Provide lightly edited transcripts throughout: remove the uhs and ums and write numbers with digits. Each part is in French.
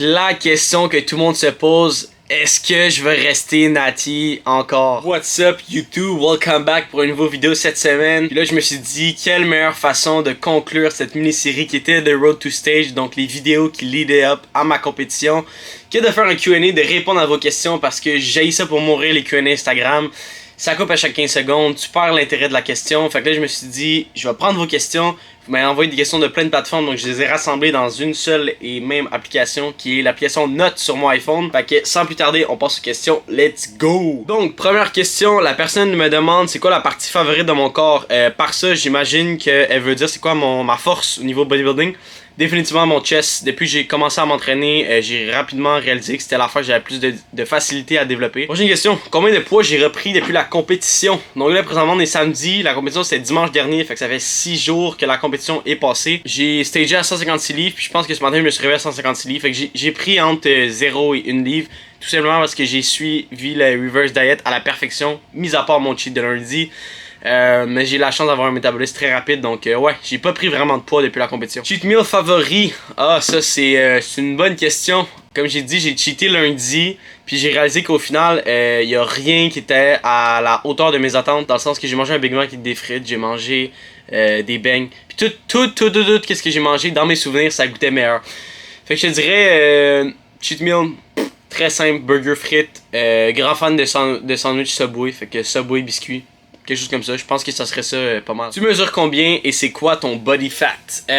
La question que tout le monde se pose, est-ce que je vais rester Natty encore? What's up YouTube, welcome back pour une nouvelle vidéo cette semaine. Puis là je me suis dit, quelle meilleure façon de conclure cette mini-série qui était The Road to Stage, donc les vidéos qui leadaient up à ma compétition, que de faire un Q&A, de répondre à vos questions parce que j'ai ça pour mourir les Q&A Instagram. Ça coupe à chaque 15 secondes, tu perds l'intérêt de la question. Fait que là, je me suis dit, je vais prendre vos questions. Vous m'avez envoyé des questions de plein de plateformes, donc je les ai rassemblées dans une seule et même application, qui est l'application Notes sur mon iPhone. Fait que sans plus tarder, on passe aux questions. Let's go! Donc, première question, la personne me demande c'est quoi la partie favorite de mon corps. Par ça, j'imagine qu'elle veut dire c'est quoi ma force au niveau bodybuilding. Définitivement mon chest. Depuis que j'ai commencé à m'entraîner, j'ai rapidement réalisé que c'était l'affaire que j'avais plus de facilité à développer. Prochaine question. Combien de poids j'ai repris depuis la compétition? Donc là, présentement, on est samedi. La compétition, c'était dimanche dernier. Fait que ça fait 6 jours que la compétition est passée. J'ai stagé à 156 livres. Puis je pense que ce matin, je me suis réveillé à 156 livres. Fait que j'ai pris entre 0 et 1 livre. Tout simplement parce que j'ai suivi le reverse diet à la perfection. Mis à part mon cheat de lundi. Mais j'ai la chance d'avoir un métabolisme très rapide, donc ouais, j'ai pas pris vraiment de poids depuis la compétition. Cheat meal favori? Ah, ça c'est une bonne question. Comme j'ai dit, j'ai cheaté lundi, puis j'ai réalisé qu'au final, y a rien qui était à la hauteur de mes attentes, dans le sens que j'ai mangé un Big Mac avec des frites, j'ai mangé des beignes, puis tout qu'est-ce que j'ai mangé, dans mes souvenirs, ça goûtait meilleur. Fait que je te dirais, cheat meal, très simple, burger frites, grand fan de sandwich Subway, fait que Subway biscuit. Quelque chose comme ça, je pense que ça serait ça pas mal. Tu mesures combien et c'est quoi ton body fat?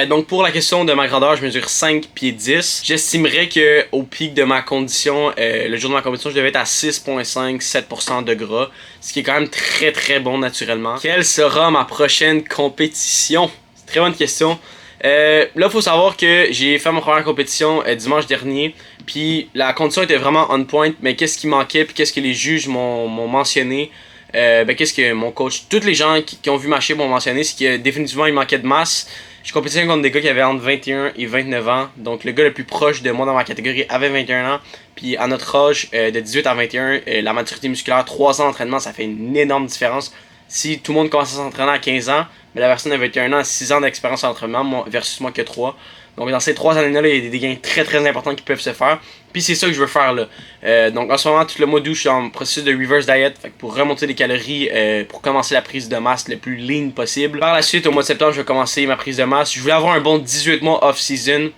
Donc pour la question de ma grandeur, je mesure 5 pieds 10. J'estimerais que au pic de ma condition, le jour de ma compétition, je devais être à 6,5-7% de gras. Ce qui est quand même très bon naturellement. Quelle sera ma prochaine compétition? C'est une très bonne question. Là, faut savoir que j'ai fait ma première compétition dimanche dernier. Puis la condition était vraiment on point. Mais qu'est-ce qui manquait puis qu'est-ce que les juges m'ont mentionné? Qu'est-ce que mon coach, tous les gens qui ont vu ma shape m'ont mentionné, c'est que définitivement il manquait de masse. Je compétitionnais contre des gars qui avaient entre 21 et 29 ans. Donc le gars le plus proche de moi dans ma catégorie avait 21 ans. Puis à notre âge, de 18 à 21, la maturité musculaire, 3 ans d'entraînement, ça fait une énorme différence. Si tout le monde commence à s'entraîner à 15 ans, mais la personne de 21 ans a 6 ans d'expérience en entraînement versus moi que 3. Donc dans ces 3 années-là, il y a des gains très importants qui peuvent se faire. Puis c'est ça que je veux faire là. Donc en ce moment, tout le mois d'août, je suis en processus de reverse diet. Fait que pour remonter les calories, pour commencer la prise de masse le plus lean possible. Par la suite, au mois de septembre, je vais commencer ma prise de masse. Je voulais avoir un bon 18 mois off-season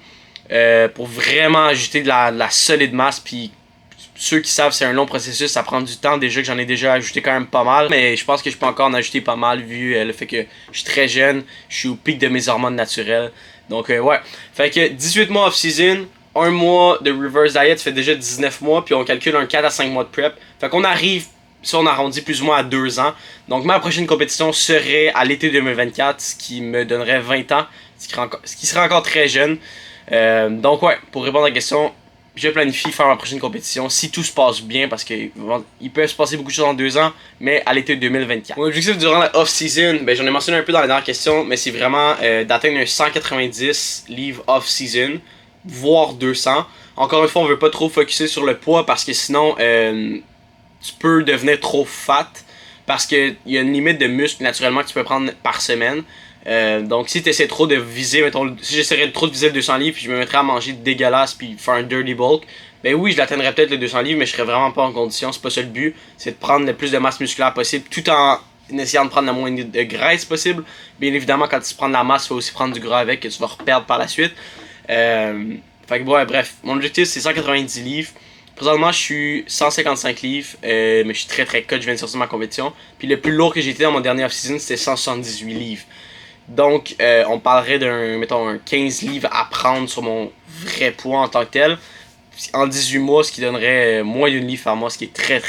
pour vraiment ajouter de la solide masse. Puis ceux qui savent, c'est un long processus, ça prend du temps. Déjà que j'en ai déjà ajouté quand même pas mal. Mais je pense que je peux encore en ajouter pas mal vu le fait que je suis très jeune. Je suis au pic de mes hormones naturelles. Donc ouais. Fait que 18 mois off-season. Un mois de reverse diet, ça fait déjà 19 mois, puis on calcule un 4 à 5 mois de prep. Fait qu'on arrive, si on arrondit plus ou moins à 2 ans. Donc ma prochaine compétition serait à l'été 2024, ce qui me donnerait 20 ans, ce qui serait encore très jeune. Donc ouais, pour répondre à la question, je planifie faire ma prochaine compétition si tout se passe bien, parce qu'il peut se passer beaucoup de choses en 2 ans, mais à l'été 2024. Mon objectif durant la off-season, j'en ai mentionné un peu dans la dernière question, mais c'est vraiment d'atteindre un 190 livres off-season. Voire 200. Encore une fois, on veut pas trop focuser sur le poids parce que sinon tu peux devenir trop fat, parce qu'il y a une limite de muscle naturellement que tu peux prendre par semaine. Donc si tu essaies trop de viser, mettons, si j'essaierais trop de viser le 200 livres puis je me mettrais à manger dégueulasse puis faire un dirty bulk, ben oui, je l'atteindrais peut-être le 200 livres, mais je serais vraiment pas en condition. C'est pas ça le but, c'est de prendre le plus de masse musculaire possible tout en essayant de prendre le moins de graisse possible. Bien évidemment, quand tu prends de la masse, il faut aussi prendre du gras avec que tu vas reperdre par la suite. Fait que ouais, bref, mon objectif c'est 190 livres. Présentement je suis 155 livres, mais je suis très cut, je viens de sortir ma compétition. Puis le plus lourd que j'ai été dans mon dernier off-season c'était 178 livres. Donc on parlerait mettons un 15 livres à prendre sur mon vrai poids en tant que tel. En 18 mois, ce qui donnerait moins d'une livre par mois, ce qui est très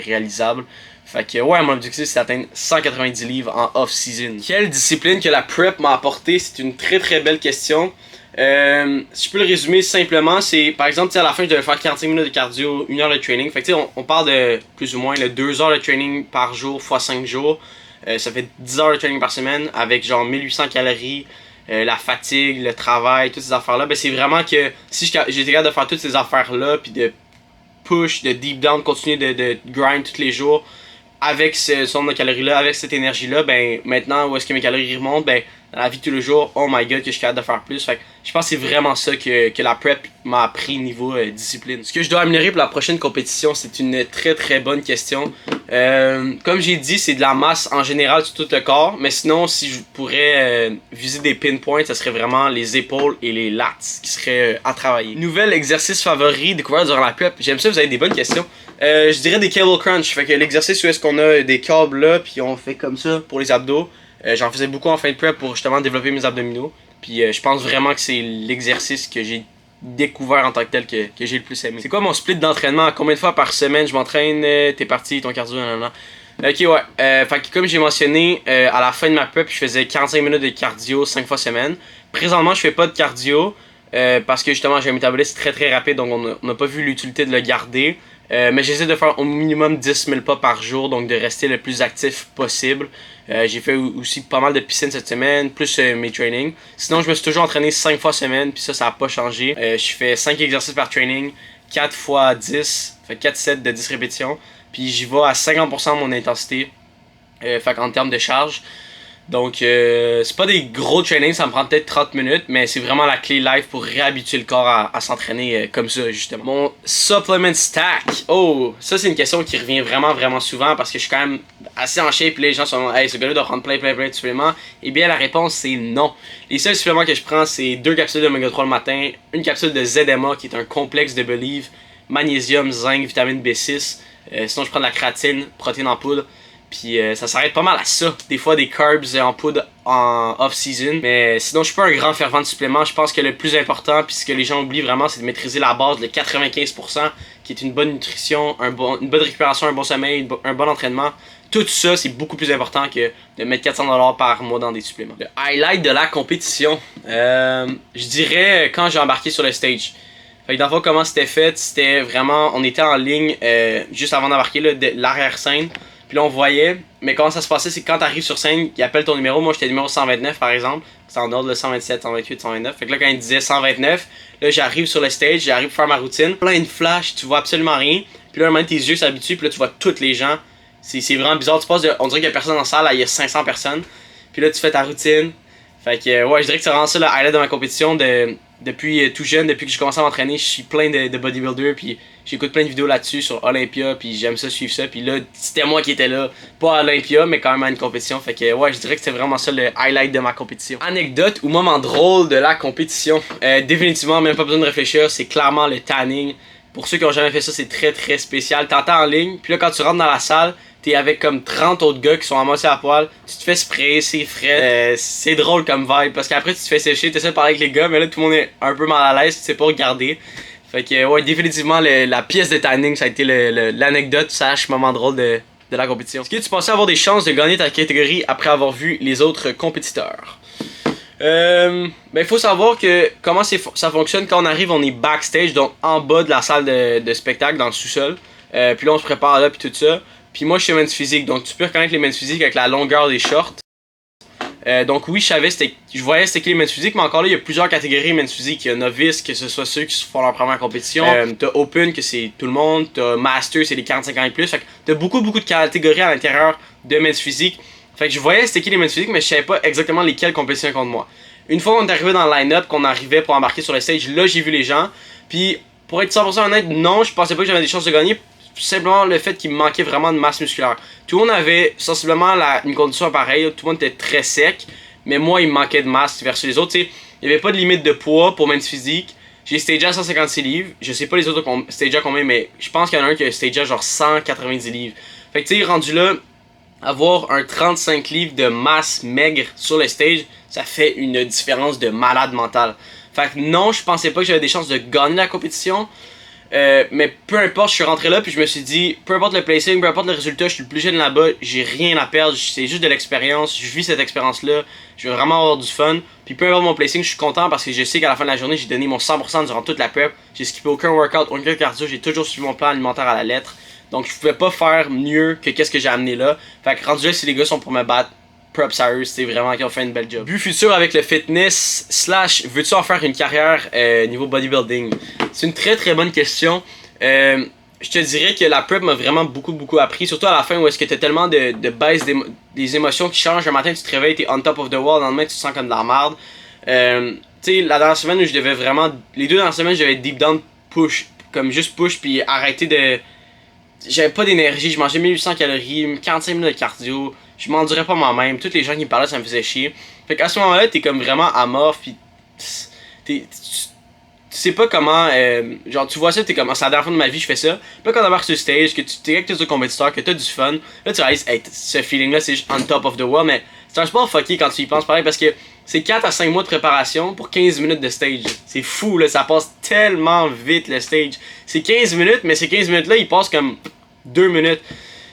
réalisable. Fait que ouais, mon objectif c'est d'atteindre 190 livres en off-season. Quelle discipline que la prep m'a apporté? C'est une très belle question. Si je peux le résumer simplement, c'est par exemple à la fin je devais faire 45 minutes de cardio, 1 heure de training. Fait que on parle de plus ou moins 2 heures de training par jour x 5 jours. Ça fait 10 heures de training par semaine avec genre 1800 calories. La fatigue, le travail, toutes ces affaires là. C'est vraiment que si j'étais capable de faire toutes ces affaires là, puis de push, de deep down, continuer de grind tous les jours avec ce nombre de calories-là, avec cette énergie-là, ben maintenant où est-ce que mes calories remontent, ben dans la vie de tous les jours, oh my god, que je suis capable de faire plus. Fait que je pense que c'est vraiment ça que la prep m'a appris niveau discipline. Ce que je dois améliorer pour la prochaine compétition, c'est une très très bonne question. Comme j'ai dit, c'est de la masse en général sur tout le corps, mais sinon, si je pourrais viser des pinpoints, ça serait vraiment les épaules et les lats qui seraient à travailler. Nouvel exercice favori découvert durant la prep. J'aime ça, vous avez des bonnes questions. Je dirais des cable crunch. Fait que l'exercice où est-ce qu'on a des câbles là, puis on fait comme ça pour les abdos. J'en faisais beaucoup en fin de prep pour justement développer mes abdominaux. Puis je pense vraiment que c'est l'exercice que j'ai découvert en tant que tel que j'ai le plus aimé. C'est quoi mon split d'entraînement? Combien de fois par semaine je m'entraîne? T'es parti, ton cardio, nanana. Ok, ouais. Fait que comme j'ai mentionné, à la fin de ma prep, je faisais 45 minutes de cardio 5 fois semaine. Présentement, je fais pas de cardio parce que justement, j'ai un métabolisme très très rapide, donc on n'a pas vu l'utilité de le garder. Mais j'essaie de faire au minimum 10 000 pas par jour, donc de rester le plus actif possible. J'ai fait aussi pas mal de piscine cette semaine, plus mes trainings. Sinon, je me suis toujours entraîné 5 fois semaine, puis ça n'a pas changé. Je fais 5 exercices par training, 4 fois 10, fait 4 sets de 10 répétitions. Puis j'y vais à 50% de mon intensité, fait en termes de charge. Donc, c'est pas des gros trainings, ça me prend peut-être 30 minutes, mais c'est vraiment la clé live pour réhabituer le corps à s'entraîner comme ça, justement. Mon supplement stack. Oh, ça, c'est une question qui revient vraiment souvent parce que je suis quand même assez en shape. Les gens sont hey, ce gars-là doit prendre plein de suppléments. Eh bien, la réponse, c'est non. Les seuls suppléments que je prends, c'est 2 capsules d'oméga 3 le matin, une capsule de ZMA qui est un complexe de Believe, magnésium, zinc, vitamine B6. Sinon, je prends de la créatine, protéines en poudre. Puis ça s'arrête pas mal à ça. Des fois des carbs en poudre en off-season. Mais sinon, je suis pas un grand fervent de suppléments. Je pense que le plus important, puis ce que les gens oublient vraiment, c'est de maîtriser la base, le 95%, qui est une bonne nutrition, une bonne récupération, un bon sommeil, un bon entraînement. Tout ça, c'est beaucoup plus important que de mettre 400$ par mois dans des suppléments. Le highlight de la compétition. Je dirais quand j'ai embarqué sur le stage. Fait que dans le fond, comment c'était fait, c'était vraiment, on était en ligne juste avant d'embarquer de l'arrière-scène. Puis là, on voyait, mais comment ça se passait, c'est que quand t'arrives sur scène, il appelle ton numéro. Moi, j'étais numéro 129 par exemple. C'est en ordre de 127, 128, 129. Fait que là, quand il disait 129, là, j'arrive sur le stage, j'arrive pour faire ma routine. Plein de flash, tu vois absolument rien. Puis là, un moment, tes yeux s'habituent, puis là, tu vois toutes les gens. C'est vraiment bizarre. Tu passes on dirait qu'il y a personne dans la salle, là, il y a 500 personnes. Puis là, tu fais ta routine. Fait que, ouais, je dirais que c'est vraiment ça le highlight de ma compétition. Depuis tout jeune, depuis que j'ai commencé à m'entraîner, je suis plein de bodybuilder, puis j'écoute plein de vidéos là-dessus sur Olympia, puis j'aime ça, suivre ça. Puis là, c'était moi qui étais là, pas à Olympia, mais quand même à une compétition. Fait que ouais, je dirais que c'était vraiment ça le highlight de ma compétition. Anecdote ou moment drôle de la compétition. Définitivement, même pas besoin de réfléchir, c'est clairement le tanning. Pour ceux qui ont jamais fait ça, c'est très spécial. T'entends en ligne, puis là quand tu rentres dans la salle, t'es avec comme 30 autres gars qui sont à moitié à poil, tu te fais sprayer, c'est frais, c'est drôle comme vibe, parce qu'après tu te fais sécher, t'essaies de parler avec les gars, mais là tout le monde est un peu mal à l'aise, tu sais pas regarder. Fait que ouais, définitivement la pièce de tanning, ça a été l'anecdote, moment drôle de la compétition. Est-ce que tu pensais avoir des chances de gagner ta catégorie après avoir vu les autres compétiteurs? Ben il faut savoir que comment ça fonctionne quand on arrive, on est backstage, donc en bas de la salle de spectacle, dans le sous-sol. Puis là on se prépare là, puis tout ça. Puis moi je suis men's physique, donc tu peux reconnaître les men's physiques avec la longueur des shorts. Donc oui, je voyais c'était qui les men's physiques, mais encore là il y a plusieurs catégories men's physique. Il y a novice, que ce soit ceux qui font leur première compétition. T'as open, que c'est tout le monde. T'as master, c'est les 45 ans et plus. Fait que t'as beaucoup de catégories à l'intérieur de men's physique. Fait que je voyais c'était qui les men's physiques, mais je savais pas exactement lesquels compétitions contre moi. Une fois qu'on est arrivé dans le line-up, qu'on arrivait pour embarquer sur le stage, là j'ai vu les gens. Puis pour être 100% honnête, non, je pensais pas que j'avais des chances de gagner. Simplement le fait qu'il me manquait vraiment de masse musculaire. Tout le monde avait sensiblement une condition pareille, tout le monde était très sec, mais moi il me manquait de masse versus les autres. Il n'y avait pas de limite de poids pour men's physique. J'ai stagé à 156 livres, je sais pas les autres ont stagé à combien, mais je pense qu'il y en a un qui a stagé à genre 190 livres. Fait que tu sais, rendu là, avoir un 35 livres de masse maigre sur le stage, ça fait une différence de malade mental. Fait que non, je pensais pas que j'avais des chances de gagner la compétition. Mais peu importe, je suis rentré là puis je me suis dit, peu importe le placing, peu importe le résultat, je suis le plus jeune là-bas, j'ai rien à perdre, c'est juste de l'expérience, je vis cette expérience-là, je veux vraiment avoir du fun. Puis peu importe mon placing, je suis content parce que je sais qu'à la fin de la journée, j'ai donné mon 100% durant toute la prep, j'ai skippé aucun workout, aucun cardio, j'ai toujours suivi mon plan alimentaire à la lettre. Donc je pouvais pas faire mieux que qu'est-ce que j'ai amené là. Fait que rendu là, si les gars sont pour me battre, props à eux, c'est vraiment qu'ils ont fait une belle job. But futur avec le fitness / veux-tu en faire une carrière niveau bodybuilding? C'est une très bonne question. je te dirais que la prep m'a vraiment beaucoup appris, surtout à la fin où est-ce que t'as tellement de baisse des émotions qui changent. Un matin tu te réveilles, t'es on top of the wall, le lendemain tu te sens comme de la merde. Tu sais, la dernière semaine où je devais vraiment, les 2 dernières semaines je devais deep down push, comme juste push puis arrêter de, j'avais pas d'énergie, je mangeais 1800 calories, 45 minutes de cardio, je m'endurais pas moi-même, tous les gens qui me parlaient ça me faisait chier. Fait qu'à ce moment-là t'es comme vraiment amorphe puis tu sais pas comment, genre tu vois ça, t'es comme, c'est la dernière fois de ma vie je fais ça. Puis là quand t'embarques sur le stage, que tu t'es avec tes autres compétiteurs, que t'as du fun, là tu réalises, hey, ce feeling là c'est juste on top of the world, mais c'est un sport fucké quand tu y penses pareil parce que c'est 4 à 5 mois de préparation pour 15 minutes de stage. C'est fou là, ça passe tellement vite le stage. C'est 15 minutes, mais ces 15 minutes là ils passent comme 2 minutes.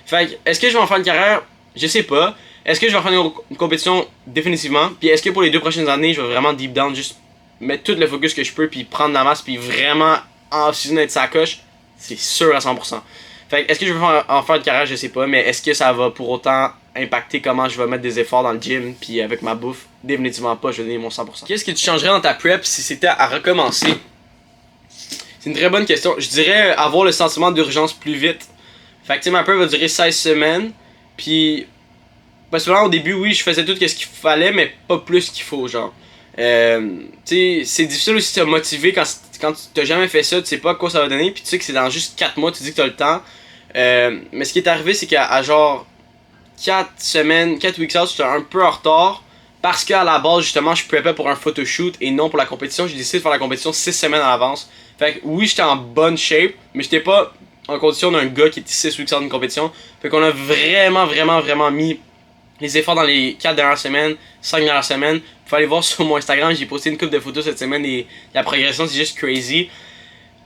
Fait que, est-ce que je vais en faire une carrière? Je sais pas. Est-ce que je vais en faire une compétition? Définitivement. Puis est-ce que pour les 2 prochaines années je vais vraiment deep down juste mettre tout le focus que je peux puis prendre la masse puis vraiment en season être sa coche? C'est sûr à 100%. Fait que, est-ce que je vais en faire une carrière? Je sais pas. Mais est-ce que ça va pour autant impacter comment je vais mettre des efforts dans le gym puis avec ma bouffe? Définitivement pas, je vais donner mon 100%. Qu'est-ce que tu changerais dans ta prep si c'était à recommencer? C'est une très bonne question. Je dirais avoir le sentiment d'urgence plus vite. Fait que tu sais, ma prep va durer 16 semaines. Puis, parce que au début, oui, je faisais tout ce qu'il fallait, mais pas plus qu'il faut, genre. Tu sais, c'est difficile aussi de te motiver quand tu t'as jamais fait ça, tu sais pas à quoi ça va donner, puis tu sais que c'est dans juste 4 mois, tu dis que t'as le temps. Mais ce qui est arrivé, c'est qu'à genre 4 semaines, 4 weeks out, j'étais un peu en retard. Parce qu'à la base, justement, je préparais pour un photoshoot et non pour la compétition. J'ai décidé de faire la compétition 6 semaines à l'avance. Fait que oui, j'étais en bonne shape, mais j'étais pas en condition d'un gars qui était 6 weeks out d'une compétition. Fait qu'on a vraiment mis les efforts dans les 4 dernières semaines, 5 dernières semaines. Vous pouvez aller voir sur mon Instagram, j'ai posté une couple de photos cette semaine et la progression c'est juste crazy.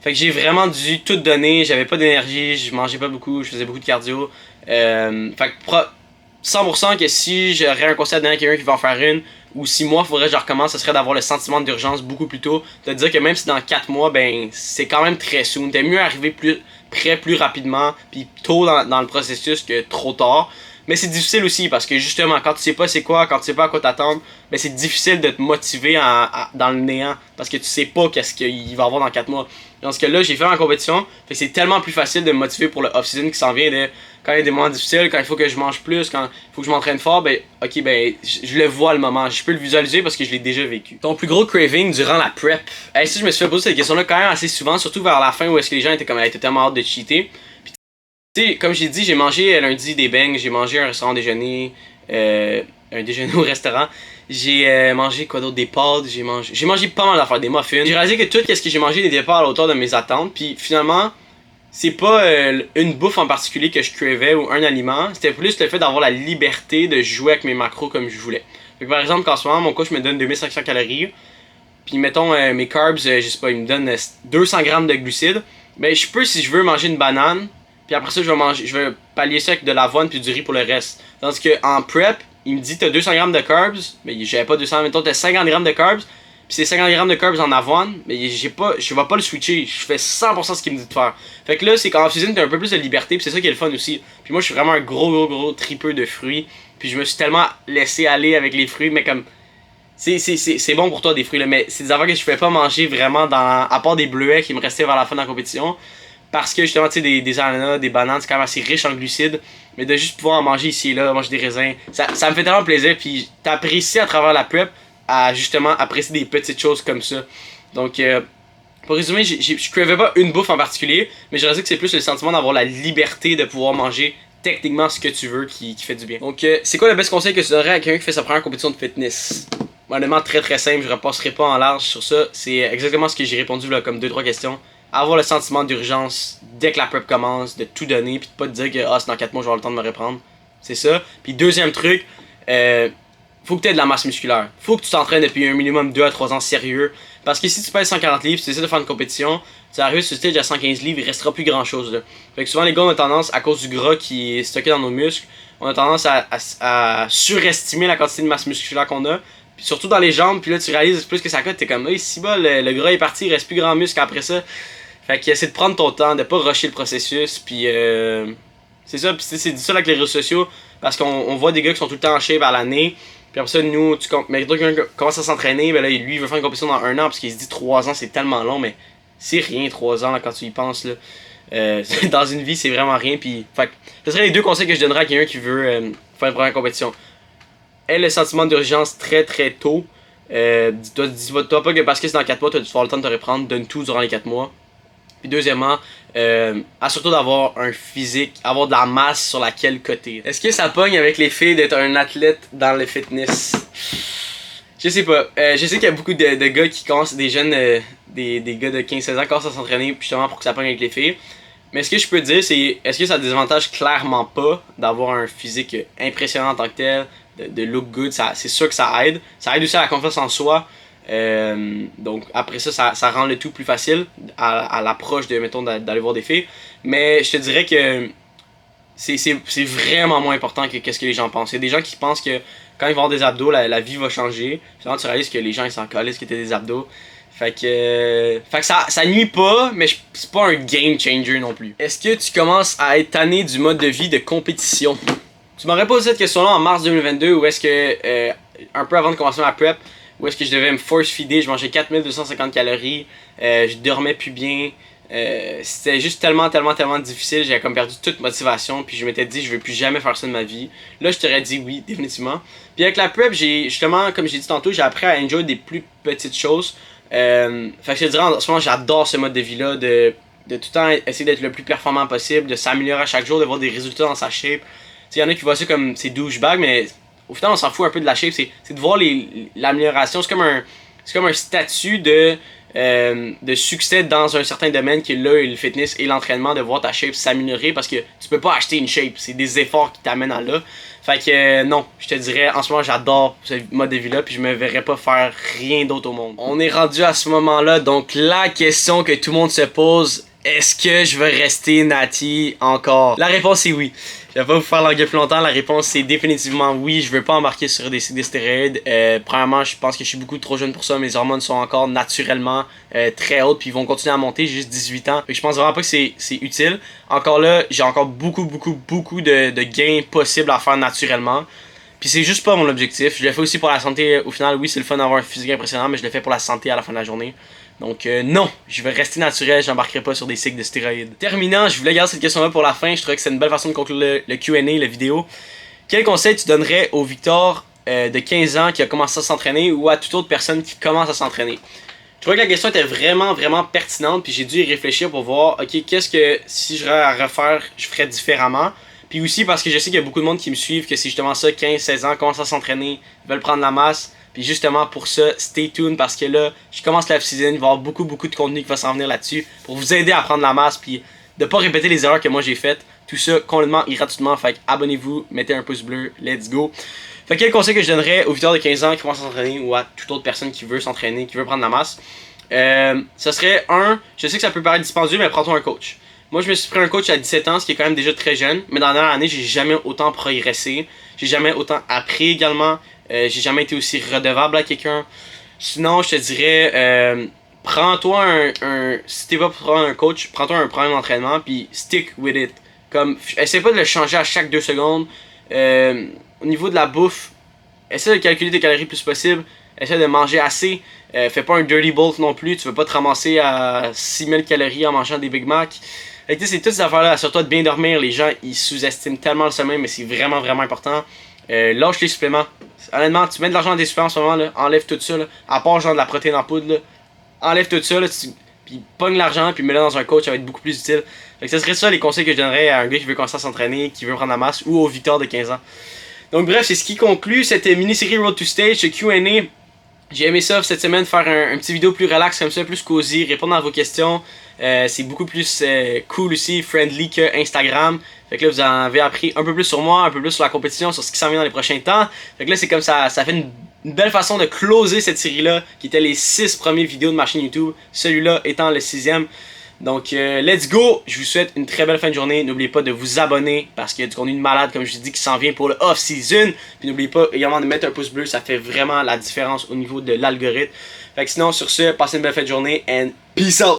Fait que j'ai vraiment dû tout donner, j'avais pas d'énergie, je mangeais pas beaucoup, je faisais beaucoup de cardio. Fait que 100% que si j'aurais un conseil à donner à quelqu'un qui va en faire une, ou 6 mois, faudrait que je recommence, ce serait d'avoir le sentiment d'urgence beaucoup plus tôt. De dire que même si dans 4 mois, ben c'est quand même très soon. T'es mieux arriver plus rapidement, puis tôt dans le processus que trop tard. Mais c'est difficile aussi parce que justement, quand tu sais pas c'est quoi, quand tu sais pas à quoi t'attendre, ben c'est difficile de te motiver dans le néant parce que tu sais pas qu'est-ce qu'il va y avoir dans 4 mois. Dans ce cas-là, j'ai fait ma compétition, fait que c'est tellement plus facile de me motiver pour le off-season qui s'en vient de quand il y a des moments difficiles, quand il faut que je mange plus, quand il faut que je m'entraîne fort, ben ok, ben je le vois le moment, je peux le visualiser parce que je l'ai déjà vécu. Ton plus gros craving durant la prep? Si je me suis fait poser cette question-là quand même assez souvent, surtout vers la fin où est-ce que les gens étaient comme étaient tellement hâte de cheater. Tu sais, comme j'ai dit, j'ai mangé lundi des bangs, j'ai mangé un restaurant déjeuner, un déjeuner au restaurant. J'ai mangé quoi d'autre, des pâtes, j'ai mangé pas mal d'affaires, des muffins. J'ai réalisé que tout ce que j'ai mangé n'était pas à la hauteur de mes attentes, puis finalement, c'est pas une bouffe en particulier que je cravais ou un aliment, c'était plus le fait d'avoir la liberté de jouer avec mes macros comme je voulais. Fait que par exemple, en ce moment, mon coach me donne 2500 calories, puis mettons mes carbs, je sais pas, il me donne 200 grammes de glucides, ben je peux, si je veux, manger une banane. Puis après ça, je vais pallier ça avec de l'avoine puis du riz pour le reste. Tandis que en prep, il me dit t'as 200 grammes de carbs, mais j'avais pas 200, mettons t'as 50 grammes de carbs, puis c'est 50 grammes de carbs en avoine, mais je vais pas le switcher, je fais 100% ce qu'il me dit de faire. Fait que là, c'est qu'en cuisine t'as un peu plus de liberté, puis c'est ça qui est le fun aussi. Puis moi, je suis vraiment un gros tripeux de fruits, puis je me suis tellement laissé aller avec les fruits, mais comme c'est bon pour toi des fruits là, mais c'est des affaires que je pouvais pas manger vraiment à part des bleuets qui me restaient vers la fin de la compétition. Parce que justement, tu sais, des ananas, des bananes, c'est quand même assez riche en glucides. Mais de juste pouvoir en manger ici et là, manger des raisins, ça me fait tellement plaisir. Puis t'apprécies à travers la prep à justement apprécier des petites choses comme ça. Donc, pour résumer, je cravais pas une bouffe en particulier, mais je dirais que c'est plus le sentiment d'avoir la liberté de pouvoir manger techniquement ce que tu veux qui fait du bien. Donc, c'est quoi le best conseil que tu donnerais à quelqu'un qui fait sa première compétition de fitness? Honnêtement, très simple, je repasserai pas en large sur ça. C'est exactement ce que j'ai répondu là, comme 2-3 questions. Avoir le sentiment d'urgence dès que la prep commence, de tout donner, puis de pas te dire que c'est dans 4 mois, je vais avoir le temps de me reprendre. C'est ça. Puis deuxième truc, faut que tu aies de la masse musculaire. Faut que tu t'entraînes depuis un minimum 2 à 3 ans sérieux. Parce que si tu pèses 140 livres, si tu essaies de faire une compétition, tu vas arriver sur le stage à 115 livres, il restera plus grand chose là. Fait que souvent les gars, on a tendance, à cause du gras qui est stocké dans nos muscles, on a tendance à surestimer la quantité de masse musculaire qu'on a. Puis surtout dans les jambes, puis là tu réalises plus que ça coûte, t'es comme, hey, si bas, le gras est parti, il reste plus grand muscle après ça. Fait que essaie de prendre ton temps, de pas rusher le processus, puis c'est ça, puis c'est ça avec les réseaux sociaux, parce qu'on voit des gars qui sont tout le temps en shape à l'année, puis après ça, nous, mais quelqu'un commence à s'entraîner, ben là, lui, il veut faire une compétition dans 1 an, parce qu'il se dit 3 ans, c'est tellement long, mais c'est rien 3 ans là, quand tu y penses, là. dans une vie, c'est vraiment rien. Puis, fait, ce serait les deux conseils que je donnerais à quelqu'un qui veut faire une première compétition. Aie le sentiment d'urgence très très tôt. Dis-toi pas que parce que c'est dans 4 mois, tu vas avoir le temps de te reprendre, donne tout durant les 4 mois. Puis deuxièmement, assure-toi d'avoir un physique, avoir de la masse sur laquelle coter. Est-ce que ça pogne avec les filles d'être un athlète dans le fitness? Je sais pas. Je sais qu'il y a beaucoup de gars qui commencent, des jeunes, des gars de 15-16 ans commencent à s'entraîner justement pour que ça pogne avec les filles. Mais ce que je peux te dire, c'est est-ce que ça désavantage clairement pas d'avoir un physique impressionnant en tant que tel, de look good, c'est sûr que ça aide. Ça aide aussi à la confiance en soi. Donc après ça rend le tout plus facile à l'approche de, mettons, d'aller voir des filles. Mais je te dirais que c'est vraiment moins important que qu'est-ce que les gens pensent. Il y a des gens qui pensent que quand ils vont avoir des abdos, la vie va changer. Finalement, tu réalises que les gens ils s'en calissent que t'aies des abdos. Fait que ça nuit pas, mais c'est pas un game changer non plus. Est-ce que tu commences à être tanné du mode de vie de compétition? Tu m'aurais posé cette question-là en mars 2022, où est-ce que, un peu avant de commencer ma prep, où est-ce que je devais me force-feeder, je mangeais 4250 calories, je dormais plus bien, c'était juste tellement difficile, j'avais comme perdu toute motivation, puis je m'étais dit je veux plus jamais faire ça de ma vie. Là je t'aurais dit oui, définitivement. Puis avec la prep, j'ai justement, comme j'ai dit tantôt, j'ai appris à enjoy des plus petites choses. Fait que je te dirais en ce moment j'adore ce mode de vie là, de tout le temps essayer d'être le plus performant possible, de s'améliorer à chaque jour, de voir des résultats dans sa shape. Il y en a qui voient ça comme c'est douchebag, mais au final on s'en fout un peu de la shape, c'est de voir l'amélioration. C'est comme un statut de succès dans un certain domaine qui est là, le fitness et l'entraînement, de voir ta shape s'améliorer, parce que tu peux pas acheter une shape, c'est des efforts qui t'amènent à là. Fait que non, je te dirais, en ce moment j'adore ce mode de vie là, puis je me verrais pas faire rien d'autre au monde. On est rendu à ce moment là, donc la question que tout le monde se pose, est-ce que je veux rester Nati encore? La réponse est oui. Je vais pas vous faire languer plus longtemps, la réponse c'est définitivement oui. Je veux pas embarquer sur des stéroïdes. Premièrement, je pense que je suis beaucoup trop jeune pour ça. Mes hormones sont encore naturellement très hautes, puis ils vont continuer à monter. J'ai juste 18 ans. Fait que je pense vraiment pas que c'est utile. Encore là, j'ai encore beaucoup de gains possibles à faire naturellement. Puis c'est juste pas mon objectif. Je le fais aussi pour la santé. Au final, oui, c'est le fun d'avoir un physique impressionnant, mais je le fais pour la santé à la fin de la journée. Donc non, je vais rester naturel, j'embarquerai pas sur des cycles de stéroïdes. Terminant, je voulais garder cette question-là pour la fin. Je trouvais que c'est une belle façon de conclure le Q&A, la vidéo. Quel conseil tu donnerais au Victor de 15 ans qui a commencé à s'entraîner, ou à toute autre personne qui commence à s'entraîner? Je trouvais que la question était vraiment pertinente, puis j'ai dû y réfléchir pour voir, ok, qu'est-ce que si j'aurais à refaire, je ferais différemment. Puis aussi parce que je sais qu'il y a beaucoup de monde qui me suivent, que c'est justement ça, 15-16 ans, commencent à s'entraîner, veulent prendre la masse. Puis justement pour ça, stay tuned, parce que là, je commence la season, il va y avoir beaucoup de contenu qui va s'en venir là-dessus pour vous aider à prendre la masse, puis de pas répéter les erreurs que moi j'ai faites. Tout ça complètement gratuitement, fait abonnez-vous, mettez un pouce bleu, let's go. Fait quel conseil que je donnerais aux victoires de 15 ans qui commencent à s'entraîner, ou à toute autre personne qui veut s'entraîner, qui veut prendre la masse? Ça serait je sais que ça peut paraître dispendieux, mais prends-toi un coach. Moi je me suis pris un coach à 17 ans, ce qui est quand même déjà très jeune, mais dans la dernière année, j'ai jamais autant progressé, j'ai jamais autant appris également. J'ai jamais été aussi redevable à quelqu'un. Sinon, je te dirais, prends-toi si t'es pas pour prendre un coach, prends-toi un programme d'entraînement, puis stick with it. Comme, essaie pas de le changer à chaque 2 secondes. Au niveau de la bouffe, essaie de calculer tes calories le plus possible. Essaie de manger assez. Fais pas un dirty bulk non plus. Tu veux pas te ramasser à 6000 calories en mangeant des Big Mac. C'est toutes ces affaires-là. Assure-toi de bien dormir. Les gens, ils sous-estiment tellement le sommeil, mais c'est vraiment important. Lâche les suppléments. Honnêtement, tu mets de l'argent dans des suppléments en ce moment, là, enlève tout ça, là, à part genre de la protéine en poudre, là, enlève tout ça, là, puis pogne l'argent, puis mets-le dans un coach, ça va être beaucoup plus utile. Fait que ça serait ça les conseils que je donnerais à un gars qui veut commencer à s'entraîner, qui veut prendre la masse, ou au Victor de 15 ans. Donc bref, c'est ce qui conclut cette mini-série Road to Stage, ce Q&A. J'ai aimé ça cette semaine, faire un petit vidéo plus relax comme ça, plus cosy, répondre à vos questions. C'est beaucoup plus cool aussi, friendly que Instagram. Fait que là, vous en avez appris un peu plus sur moi, un peu plus sur la compétition, sur ce qui s'en vient dans les prochains temps. Fait que là, c'est comme ça fait une belle façon de closer cette série-là, qui était les 6 premières vidéos de ma chaîne YouTube, celui-là étant le 6e. Donc, let's go! Je vous souhaite une très belle fin de journée. N'oubliez pas de vous abonner, parce qu'il y a du contenu de malade, comme je vous dis, qui s'en vient pour le off-season. Puis n'oubliez pas également de mettre un pouce bleu, ça fait vraiment la différence au niveau de l'algorithme. Fait que sinon, sur ce, passez une belle fin de journée, and peace out!